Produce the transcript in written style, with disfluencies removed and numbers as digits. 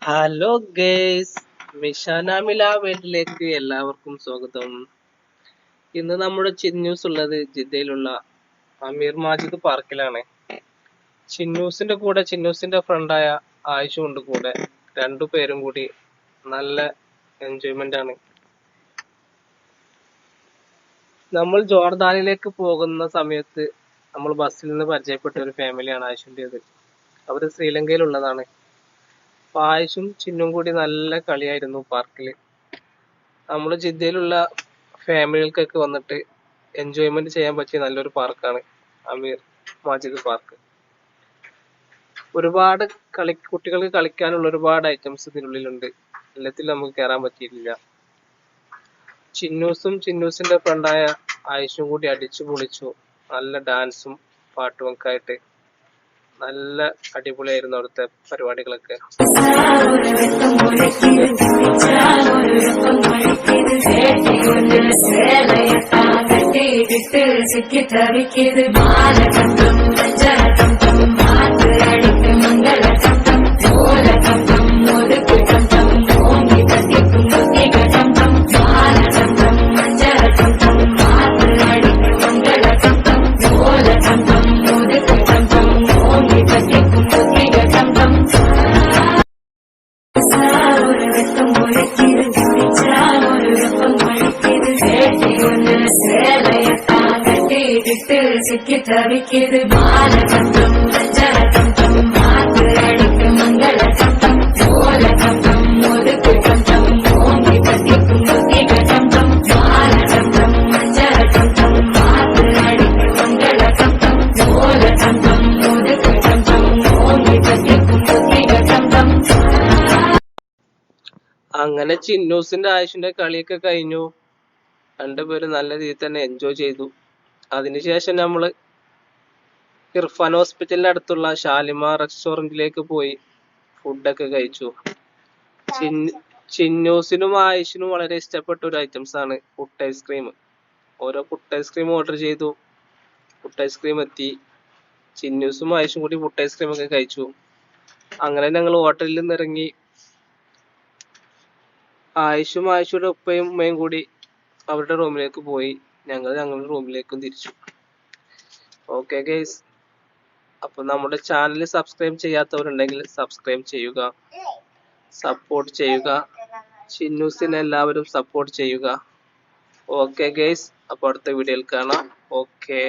Hello guys, Mishana മിലാവേട്ടിലേക്ക് എല്ലാവർക്കും സ്വാഗതം. ഇന്ന് നമ്മുടെ ചിന്നൂസ് ഉള്ളത് ജിദ്ദയിലുള്ള അമീർ മാജിദ് പാർക്കിലാണ്. ചിന്നൂസിന്റെ കൂടെ ചിന്നൂസിന്റെ ഫ്രണ്ടായ ആയിഷ ഉണ്ട് കൂടെ. രണ്ടുപേരും കൂടി നല്ല എൻജോയ്മെന്റ് ആണ്. നമ്മൾ ജോർദാനിലേക്ക് പോകുന്ന സമയത്ത് നമ്മൾ ബസ്സിൽ നിന്ന് പരിചയപ്പെട്ട ഒരു ഫാമിലിയാണ് ആയിഷന്റേത്. അവര് ശ്രീലങ്കയിലുള്ളതാണ്. ആയിഷും ചിന്നും കൂടി നല്ല കളിയായിരുന്നു പാർക്കില്. നമ്മള് ജിദ്ദയിലുള്ള ഫാമിലികൾക്കൊക്കെ വന്നിട്ട് എൻജോയ്മെന്റ് ചെയ്യാൻ പറ്റിയ നല്ലൊരു പാർക്കാണ് അമീർ മാജിദ് പാർക്ക്. ഒരുപാട് കുട്ടികൾക്ക് കളിക്കാനുള്ള ഒരുപാട് ഐറ്റംസ് ഇതിനുള്ളിലുണ്ട്. എല്ലാത്തിലും നമുക്ക് കയറാൻ പറ്റിയിട്ടില്ല. ചിന്നൂസിന്റെ ഫ്രണ്ടായ ആയിഷും കൂടി അടിച്ചു പൊളിച്ചു. നല്ല ഡാൻസും പാട്ടും ഒക്കെ ആയിട്ട് നല്ല അടിപൊളിയായിരുന്നു അവിടുത്തെ പരിപാടികളൊക്കെ. അങ്ങനെ ചിന്നൂസിന്റെ ആയിഷിന്റെ കളിയൊക്കെ കഴിഞ്ഞു. രണ്ടുപേരും നല്ല രീതിയിൽ തന്നെ എൻജോയ് ചെയ്തു. അതിനുശേഷം നമ്മള് ഇർഫാൻ ഹോസ്പിറ്റലിന്റെ അടുത്തുള്ള ഷാലിമാർ റെസ്റ്റോറന്റിലേക്ക് പോയി ഫുഡൊക്കെ കഴിച്ചു. ചിന്നൂസിനും ആയിഷിനും വളരെ ഇഷ്ടപ്പെട്ട ഒരു ഐറ്റംസ് ആണ് പുട്ട് ഐസ്ക്രീം. ഓരോ പുട്ട് ഐസ്ക്രീം ഓർഡർ ചെയ്തു. പുട്ട് ഐസ്ക്രീം എത്തി. ചിന്നൂസും ആയിഷും കൂടി പുട്ട് ഐസ്ക്രീം ഒക്കെ കഴിച്ചു. അങ്ങനെ ഞങ്ങൾ ഹോട്ടലിൽ നിന്ന് ഇറങ്ങി. ആയിഷയുടെ ഉപ്പയും ഉമ്മയും കൂടി അവരുടെ റൂമിലേക്ക് പോയി. ഞങ്ങളുടെ റൂമിലേക്കും തിരിച്ചു. ഓക്കെ ഗൈസ്, അപ്പൊ നമ്മുടെ ചാനൽ സബ്സ്ക്രൈബ് ചെയ്യാത്തവരുണ്ടെങ്കിൽ സബ്സ്ക്രൈബ് ചെയ്യുക, സപ്പോർട്ട് ചെയ്യുക. ചിന്നൂസിനെ എല്ലാവരും സപ്പോർട്ട് ചെയ്യുക. ഓക്കെ ഗൈസ്, അപ്പൊ അടുത്ത വീഡിയോയിൽ കാണാം. ഓക്കെ.